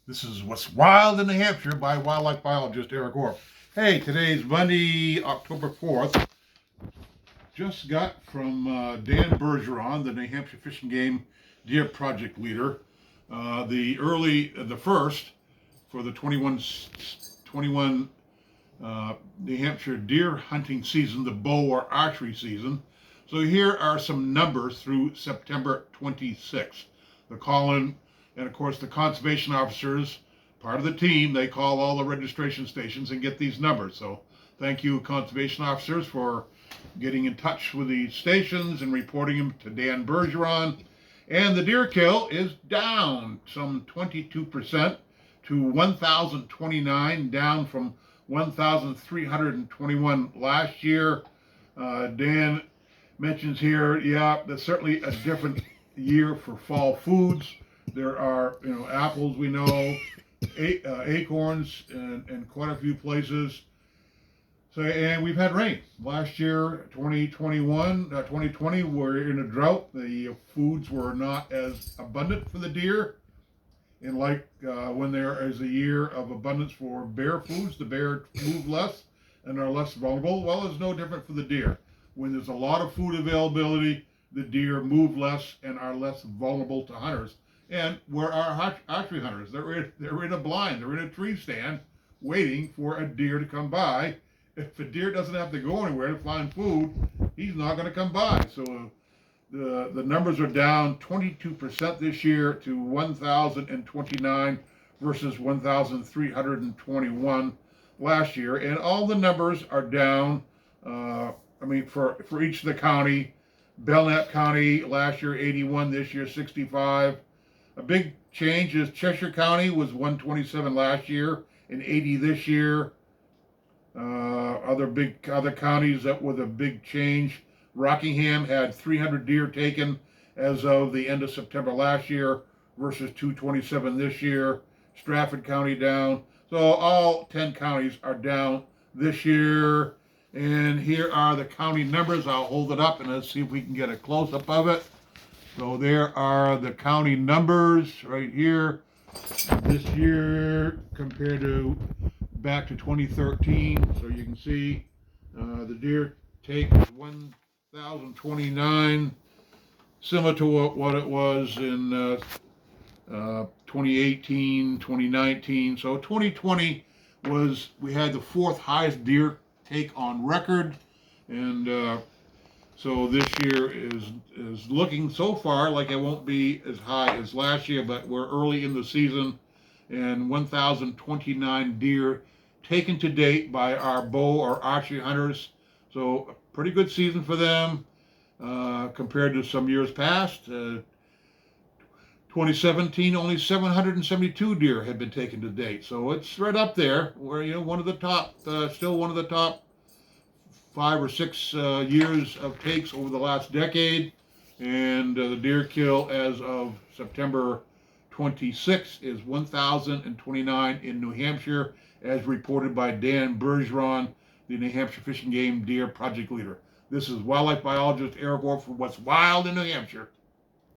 This is What's Wild in New Hampshire by wildlife biologist Eric Orr. Hey, today's Monday, October 4th. Just got from Dan Bergeron, the New Hampshire Fish and Game Deer Project leader, the first for the 21 New Hampshire deer hunting season, the bow or archery season. So here are some numbers through September 26th. The call-in, and of course the conservation officers, part of the team, they call all the registration stations and get these numbers. So thank you, conservation officers, for getting in touch with the stations and reporting them to Dan Bergeron. And the deer kill is down some 22% to 1,029, down from 1,321 last year. Dan mentions here, that's certainly a different year for fall foods. There are, apples, we know, acorns, and quite a few places. So, and we've had rain. Last year, 2020, we're in a drought. The foods were not as abundant for the deer. And like when there is a year of abundance for bear foods, the bear move less and are less vulnerable. Well, it's no different for the deer. When there's a lot of food availability, the deer move less and are less vulnerable to hunters. And where are archery hunters? They're in a blind, they're in a tree stand, waiting for a deer to come by. If a deer doesn't have to go anywhere to find food, he's not going to come by. So the numbers are down 22% this year to 1,029 versus 1,321 last year. And all the numbers are down, for each of the county. Belknap County last year 81, this year 65. A big change is Cheshire County was 127 last year and 80 this year. Other counties that with a big change. Rockingham had 300 deer taken as of the end of September last year versus 227 this year. Stratford County down. So all 10 counties are down this year. And here are the county numbers. I'll hold it up and let's see if we can get a close-up of it. So there are the county numbers right here. This year compared to back to 2013. So you can see the deer take is 1,029, similar to what it was in 2018, 2019. So 2020 we had the fourth highest deer take on record, and so this year is looking so far like it won't be as high as last year, but we're early in the season, and 1,029 deer taken to date by our bow or archery hunters. So a pretty good season for them compared to some years past. 2017, only 772 deer had been taken to date. So it's right up there. We're one of the top, still one of the top 5 or 6 years of takes over the last decade. And the deer kill as of September 26th is 1,029 in New Hampshire, as reported by Dan Bergeron, the New Hampshire Fish and Game Deer Project leader. This is wildlife biologist Eric Orr for What's Wild in New Hampshire.